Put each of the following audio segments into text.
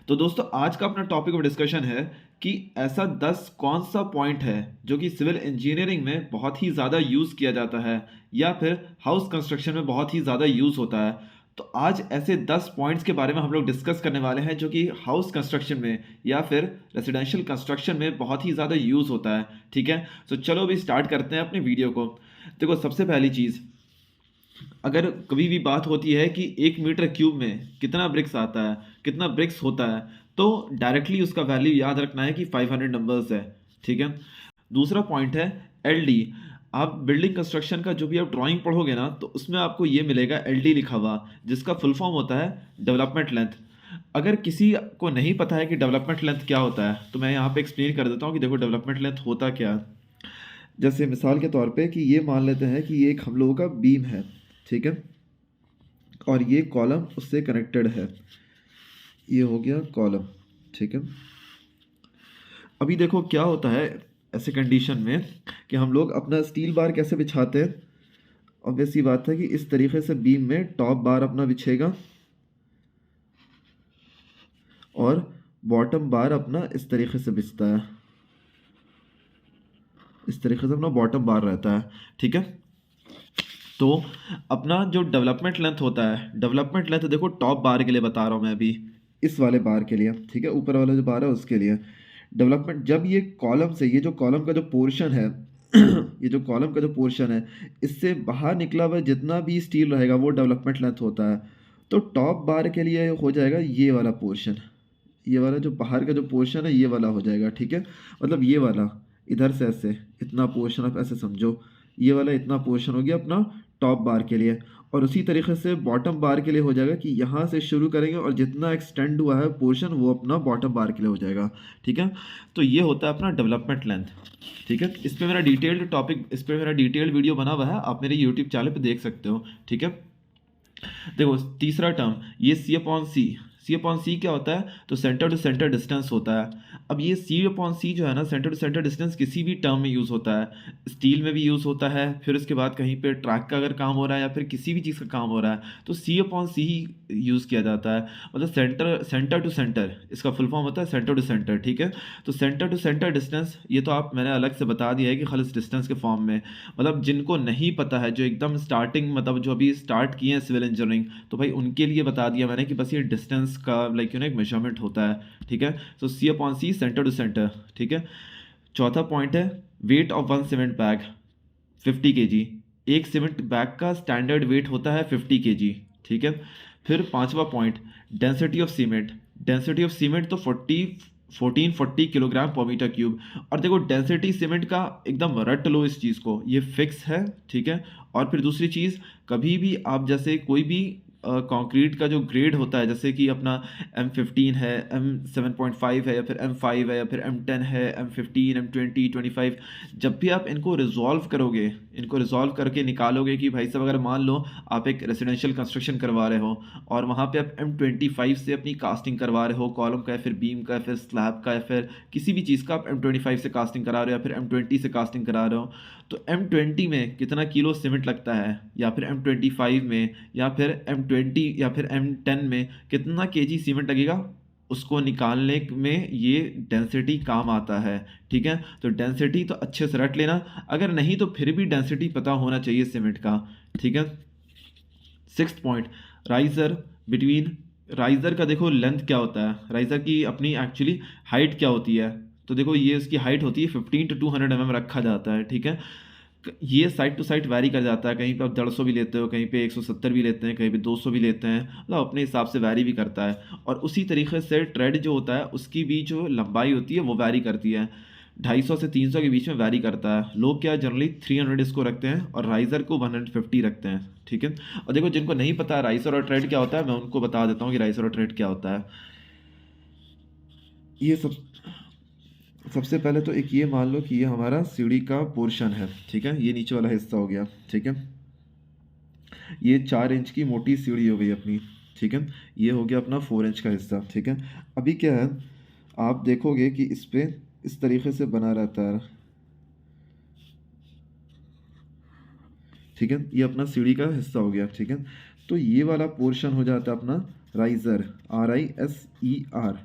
तो दोस्तों आज का अपना टॉपिक ऑफ डिस्कशन है कि ऐसा 10 कौन सा पॉइंट है जो कि सिविल इंजीनियरिंग में बहुत ही ज़्यादा यूज़ किया जाता है या फिर हाउस कंस्ट्रक्शन में बहुत ही ज़्यादा यूज़ होता है। तो आज ऐसे 10 पॉइंट्स के बारे में हम लोग डिस्कस करने वाले हैं जो कि हाउस कंस्ट्रक्शन में या फिर रेजिडेंशियल कंस्ट्रक्शन में बहुत ही ज़्यादा यूज़ होता है। ठीक है, तो चलो अभी स्टार्ट करते हैं अपने वीडियो को। देखो, सबसे पहली चीज़, अगर कभी भी बात होती है कि 1 मीटर क्यूब में कितना ब्रिक्स आता है, कितना ब्रिक्स होता है, तो डायरेक्टली उसका वैल्यू याद रखना है कि 500 नंबर्स है। ठीक है। दूसरा पॉइंट है एलडी। आप बिल्डिंग कंस्ट्रक्शन का जो भी आप ड्राइंग पढ़ोगे ना, तो उसमें आपको ये मिलेगा एलडी लिखा हुआ, जिसका फुल फॉर्म होता है डेवलपमेंट लेंथ। अगर किसी को नहीं पता है कि डेवलपमेंट लेंथ क्या होता है, तो मैं यहाँ पे एक्सप्लेन कर देता हूँ कि देखो डेवलपमेंट लेंथ होता क्या है। जैसे मिसाल के तौर पे कि ये मान लेते हैं कि ये एक हम लोगों का बीम है, ठीक है, और ये कॉलम उससे कनेक्टेड है। ये हो गया कॉलम, ठीक है। अभी देखो क्या होता है ऐसे कंडीशन में कि हम लोग अपना स्टील बार कैसे बिछाते हैं। ऑब्वियस सी बात है कि इस तरीके से बीम में टॉप बार अपना बिछेगा और बॉटम बार अपना इस तरीके से बिछता है। इस तरीके से अपना बॉटम बार रहता है, ठीक है। तो अपना जो डेवलपमेंट लेंथ होता है, डेवलपमेंट लेंथ देखो टॉप बार के लिए बता रहा हूँ मैं अभी, इस वाले बार के लिए, ठीक है, ऊपर वाला जो बार है उसके लिए डेवलपमेंट। जब ये कॉलम से, ये जो कॉलम का जो पोर्शन है ये जो कॉलम का जो पोर्शन है, इससे बाहर निकला हुआ जितना भी स्टील रहेगा वो डेवलपमेंट लेंथ होता है। तो टॉप बार के लिए हो जाएगा ये वाला पोर्शन, ये वाला जो बाहर का जो पोर्शन है ये वाला हो जाएगा, ठीक है। मतलब ये वाला इधर से ऐसे इतना पोर्शन आप ऐसे समझो, ये वाला इतना पोर्शन हो गया अपना टॉप बार के लिए। और उसी तरीके से बॉटम बार के लिए हो जाएगा कि यहाँ से शुरू करेंगे और जितना एक्सटेंड हुआ है पोर्शन वो अपना बॉटम बार के लिए हो जाएगा, ठीक है। तो ये होता है अपना डेवलपमेंट लेंथ, ठीक है। इस पर मेरा डिटेल्ड टॉपिक, इस पर मेरा डिटेल्ड वीडियो बना हुआ है, आप मेरे यूट्यूब चैनल पर देख सकते हो, ठीक है। देखो तीसरा टर्म, ये सी अपॉन सी। सी अपॉन सी क्या होता है, तो सेंटर टू सेंटर डिस्टेंस होता है। अब ये सी अपॉन सी जो है ना, सेंटर टू सेंटर डिस्टेंस किसी भी टर्म में यूज़ होता है। स्टील में भी यूज़ होता है, फिर उसके बाद कहीं पे ट्रैक का अगर काम हो रहा है या फिर किसी भी चीज़ का काम हो रहा है तो सी अपॉन सी ही यूज़ किया जाता है। मतलब सेंटर टू सेंटर, इसका फुल फॉर्म होता है सेंटर टू सेंटर, ठीक है। तो सेंटर टू सेंटर डिस्टेंस ये तो आप मैंने अलग से बता दिया है कि खाली डिस्टेंस के फॉर्म में। मतलब जिनको नहीं पता है, जो एकदम स्टार्टिंग, मतलब जो अभी स्टार्ट किए हैं सिविल इंजीनियरिंग, तो भाई उनके लिए बता दिया मैंने कि बस ये डिस्टेंस का एक मेजरमेंट होता है, ठीक है। तो c upon c centre to centre, ठीक है। चौथा पॉइंट है weight of one cement bag 50 kg। एक सीमेंट बैग का स्टैंडर्ड वेट होता है 50 kg, ठीक है। फिर पांचवा point density of cement. Density of cement तो 1440 किलोग्राम पर मीटर क्यूब। और देखो डेंसिटी सीमेंट का एकदम रट लो इस चीज़ को, ये फिक्स है, ठीक है। और फिर दूसरी चीज़, कभी भी आप जैसे कोई भी कंक्रीट का जो ग्रेड होता है, जैसे कि अपना M15 है, M7.5 है, या फिर M5 है, या फिर M10 है, M15, M20, 25, जब भी आप इनको रिजॉल्व करोगे, इनको रिजॉल्व करके निकालोगे कि भाई साहब अगर मान लो आप एक रेजिडेंशियल कंस्ट्रक्शन करवा रहे हो और वहाँ पे आप M25 से अपनी कास्टिंग करवा रहे हो, कॉलम का या फिर बीम का या फिर स्लैब का या फिर किसी भी चीज़ का आप M25 से कास्टिंग करा रहे हो या फिर M20 से कास्टिंग करा रहे हो, तो M20 में कितना किलो सीमेंट लगता है, या फिर M25 में, या फिर M20 या फिर M10 में कितना केजी सीमेंट लगेगा, उसको निकालने में ये डेंसिटी काम आता है, ठीक है। तो डेंसिटी तो अच्छे से रट लेना, अगर नहीं तो फिर भी डेंसिटी पता होना चाहिए सीमेंट का, ठीक है। Sixth point, riser between. Riser का देखो लेंथ क्या होता है, राइजर की अपनी एक्चुअली हाइट क्या होती है, तो देखो ये इसकी हाइट होती है 15 to 200 mm रखा जाता है, ठीक है। ये साइड टू साइड वैरी कर जाता है, कहीं पे आप 150 भी लेते हो, कहीं पे 170 भी लेते हैं, कहीं पे 200 भी लेते हैं, मतलब अपने हिसाब से वैरी भी करता है। और उसी तरीके से ट्रेड जो होता है उसकी भी जो लंबाई होती है वो वैरी करती है, 250 से 300 के बीच में वैरी करता है। लोग क्या जनरली 300 इसको रखते हैं और राइजर को 150 रखते हैं, ठीक है। और देखो जिनको नहीं पता राइजर और ट्रेड क्या होता है, मैं उनको बता देता हूँ कि राइजर और ट्रेड क्या होता है। ये सब, सबसे पहले तो एक ये मान लो कि ये हमारा सीढ़ी का पोर्शन है, ठीक है, ये नीचे वाला हिस्सा हो गया, ठीक है। ये 4 इंच की मोटी सीढ़ी हो गई अपनी, ठीक है। ये हो गया अपना 4 इंच का हिस्सा, ठीक है। अभी क्या है, आप देखोगे कि इस पे इस तरीके से बना रहता है, ठीक है। ये अपना सीढ़ी का हिस्सा हो गया, ठीक है। तो ये वाला पोर्शन हो जाता है अपना राइजर, RISER,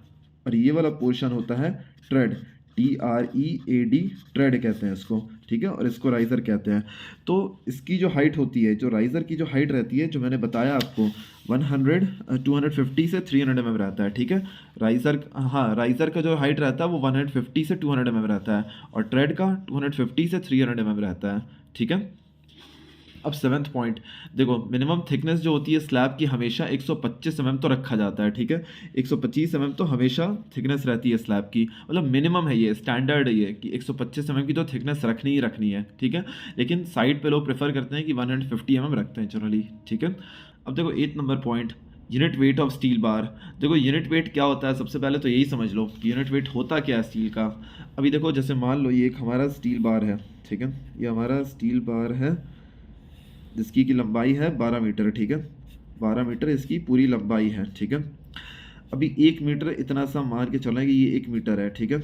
और ये वाला पोर्शन होता है ट्रेड, TREAD, ट्रेड कहते हैं इसको, ठीक है, और इसको राइज़र कहते हैं। तो इसकी जो हाइट होती है, जो राइज़र की जो हाइट रहती है, जो मैंने बताया आपको 250 से 300 mm रहता है, ठीक है। राइज़र, हाँ, राइज़र का जो हाइट रहता है वो 150 से 200 mm रहता है, और ट्रेड का 250 से 300 mm रहता है, ठीक है। अब 7th पॉइंट देखो, मिनिमम थिकनेस जो होती है स्लैब की हमेशा 125 mm तो रखा जाता है, ठीक है। 125 mm तो हमेशा थिकनेस रहती है स्लैब की, मतलब मिनिमम है, ये स्टैंडर्ड है ये कि 125 mm की तो थिकनेस रखनी ही रखनी है, ठीक है। लेकिन साइड पे लोग प्रेफर करते हैं कि 150 mm रखते हैं जनरली, ठीक है। अब देखो 8 number point, unit weight of steel bar. देखो यूनिट वेट क्या होता है, सबसे पहले तो यही समझ लो कि यूनिट वेट होता क्या है स्टील का। अभी देखो जैसे मान लो ये एक हमारा स्टील बार है, ठीक है, ये हमारा स्टील बार है जिसकी की लंबाई है 12 मीटर, ठीक है, 12 मीटर इसकी पूरी लंबाई है, ठीक है। अभी 1 मीटर इतना सा मान के चलें कि ये 1 मीटर है, ठीक है।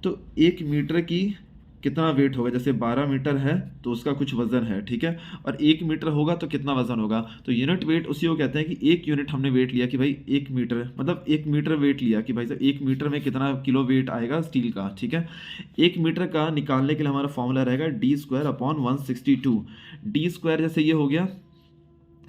तो 1 मीटर की कितना वेट होगा, जैसे 12 मीटर है तो उसका कुछ वज़न है, ठीक है, और 1 मीटर होगा तो कितना वज़न होगा। तो यूनिट वेट उसी को कहते हैं कि 1 यूनिट हमने वेट लिया कि भाई 1 मीटर, मतलब 1 मीटर वेट लिया कि भाई साहब 1 मीटर में कितना किलो वेट आएगा स्टील का, ठीक है। 1 मीटर का निकालने के लिए हमारा फॉर्मूला रहेगा d² / 162। d² जैसे ये हो गया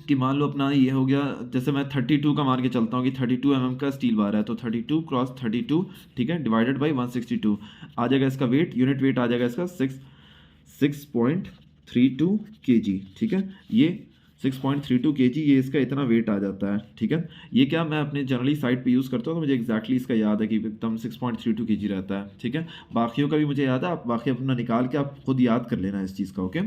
कि मान लो अपना ये हो गया, जैसे मैं 32 का मान के चलता हूँ कि 32 mm का स्टील बार है, तो 32 क्रॉस 32, ठीक है, डिवाइडेड बाई 162 आ जाएगा इसका वेट, यूनिट वेट आ जाएगा इसका 6.32 kg, ठीक है। ये 6.32 kg, ये इसका इतना वेट आ जाता है, ठीक है। ये क्या मैं अपने जनरली साइट पे यूज़ करता हूँ तो मुझे एक्जैक्टली इसका याद है कि एकदम 6.32 kg रहता है, ठीक है। बाकियों का भी मुझे याद है, आप बाकी अपना निकाल के आप खुद याद कर लेना इस चीज़ का, ओके।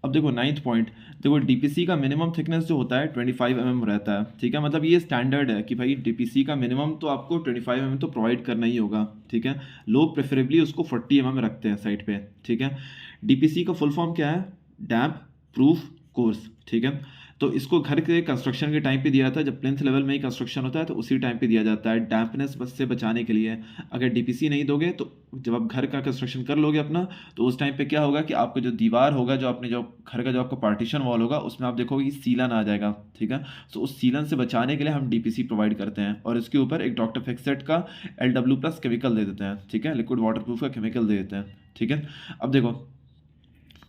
अब देखो 9th पॉइंट, देखो डीपीसी का मिनिमम थिकनेस जो होता है 25 mm रहता है, ठीक है। मतलब ये स्टैंडर्ड है कि भाई डीपीसी का मिनिमम तो आपको 25 mm तो प्रोवाइड करना ही होगा, ठीक है। लोग प्रेफरेबली उसको 40 mm रखते हैं साइड पे, ठीक है। डीपीसी का फुल फॉर्म क्या है, डैम्प प्रूफ कोर्स, ठीक है। तो इसको घर के कंस्ट्रक्शन के टाइम पे दिया जाता है, जब प्लिंथ लेवल में ही कंस्ट्रक्शन होता है तो उसी टाइम पे दिया जाता है, डैम्पनेस बस से बचाने के लिए। अगर डीपीसी नहीं दोगे तो जब आप घर का कंस्ट्रक्शन कर लोगे अपना, तो उस टाइम पे क्या होगा कि आपका जो दीवार होगा, जो अपने जो घर का जो आपका पार्टीशन वॉल होगा, उसमें आप देखोगे कि सीलन आ जाएगा, ठीक है। तो उस सीलन से बचाने के लिए हम डीपीसी प्रोवाइड करते हैं, और इसके ऊपर एक डॉक्टर फिक्सेट का LW+ केमिकल दे देते हैं, ठीक है, लिक्विड वाटरप्रूफ का केमिकल दे देते हैं, ठीक है। अब देखो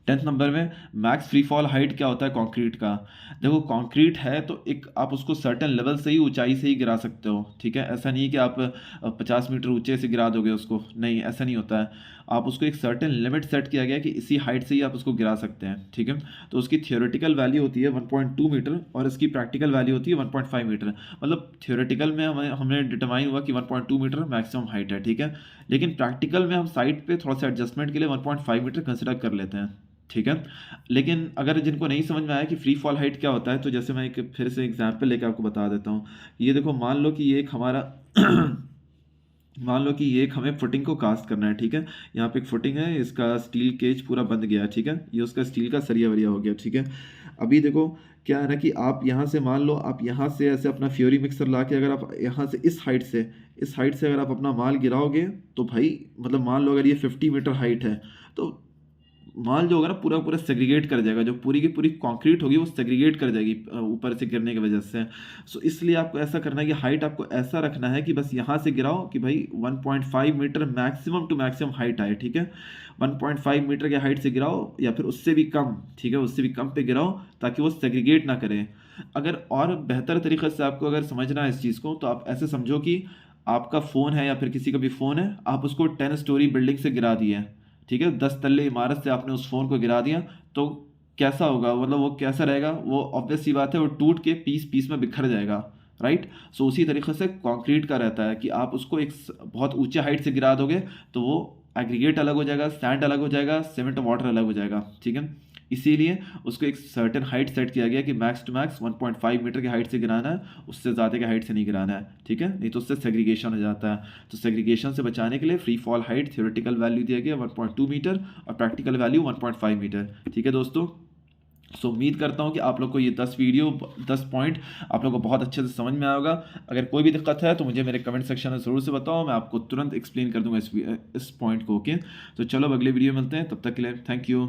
10th नंबर में मैक्स फ्री फॉल हाइट क्या होता है कंक्रीट का। देखो कंक्रीट है तो एक आप उसको सर्टेन लेवल से ही, ऊंचाई से ही गिरा सकते हो, ठीक है। ऐसा नहीं कि आप 50 मीटर ऊंचे से गिरा दोगे उसको, नहीं, ऐसा नहीं होता है। आप उसको एक सर्टेन लिमिट सेट किया गया है कि इसी हाइट से ही आप उसको गिरा सकते हैं, ठीक है। तो उसकी थियोरेटिकल वैल्यू होती है 1.2 मीटर और इसकी प्रैक्टिकल वैल्यू होती है 1.5 मीटर। मतलब थियोरेटिकल में हमने डिटरमाइन हुआ कि 1.2 मीटर मैक्सिमम हाइट है, ठीक है। लेकिन प्रैक्टिकल में हम साइट पे थोड़ा सा एडजस्टमेंट के लिए 1.5 मीटर कंसिडर कर लेते हैं, ठीक है। लेकिन अगर जिनको नहीं समझ में आया कि फ्री फॉल हाइट क्या होता है, तो जैसे मैं एक फिर से एग्जांपल लेके आपको बता देता हूँ। ये देखो मान लो कि ये एक हमारा मान लो कि ये एक हमें फुटिंग को कास्ट करना है, ठीक है। यहाँ पे एक फुटिंग है, इसका स्टील केज पूरा बंद गया, ठीक है, ये उसका स्टील का सरिया वरिया हो गया, ठीक है। अभी देखो क्या है ना कि आप यहाँ से मान लो, आप यहाँ से ऐसे अपना फ्योरी मिक्सर ला के अगर आप यहाँ से इस हाइट से अगर आप अपना माल गिराओगे, तो भाई मतलब मान लो अगर ये 50 मीटर हाइट है, तो माल जो होगा ना पूरा पूरा सेग्रीगेट कर जाएगा, जो पूरी की पूरी कंक्रीट होगी वो सेग्रीगेट कर जाएगी ऊपर से गिरने की वजह से। सो इसलिए आपको ऐसा करना है कि हाइट आपको ऐसा रखना है कि बस यहाँ से गिराओ कि भाई 1.5 meter maximum to maximum height आए, ठीक है। 1.5 मीटर के हाइट से गिराओ या फिर उससे भी कम, ठीक है, उससे भी कम पे गिराओ ताकि वो सेग्रीगेट ना करें। अगर और बेहतर तरीके से आपको अगर समझना है इस चीज़ को, तो आप ऐसे समझो कि आपका फ़ोन है या फिर किसी का भी फ़ोन है, आप उसको 10 स्टोरी बिल्डिंग से गिरा दिए, ठीक है, 10 तल्ले इमारत से आपने उस फ़ोन को गिरा दिया, तो कैसा होगा, मतलब वो कैसा रहेगा, वो ऑब्वियस सी बात है वो टूट के पीस पीस में बिखर जाएगा, राइट। सो उसी तरीके से कंक्रीट का रहता है कि आप उसको एक बहुत ऊंचे हाइट से गिरा दोगे तो वो एग्रीगेट अलग हो जाएगा, सैंड अलग हो जाएगा, सीमेंट वाटर अलग हो जाएगा, ठीक है। इसीलिए उसको एक सर्टेन हाइट सेट किया गया कि मैक्स टू मैक्स 1.5 मीटर की हाइट से गिराना है, उससे ज़्यादा की हाइट से नहीं गिराना है, ठीक है, नहीं तो उससे सेग्रीगेशन हो जाता है। तो सेग्रीगेशन से बचाने के लिए free fall height theoretical value दिया गया 1.2 मीटर और प्रैक्टिकल वैल्यू 1.5 मीटर, ठीक है दोस्तों। सो उम्मीद करता हूँ कि आप लोग को ये 10 पॉइंट आप लोग को बहुत अच्छे से समझ में आया होगा। अगर कोई भी दिक्कत है तो मुझे मेरे कमेंट सेक्शन में ज़रूर से बताओ, मैं आपको तुरंत एक्सप्लेन कर दूंगा इस पॉइंट को, ओके। तो चलो अब अगले वीडियो में मिलते हैं, तब तक के लिए थैंक यू।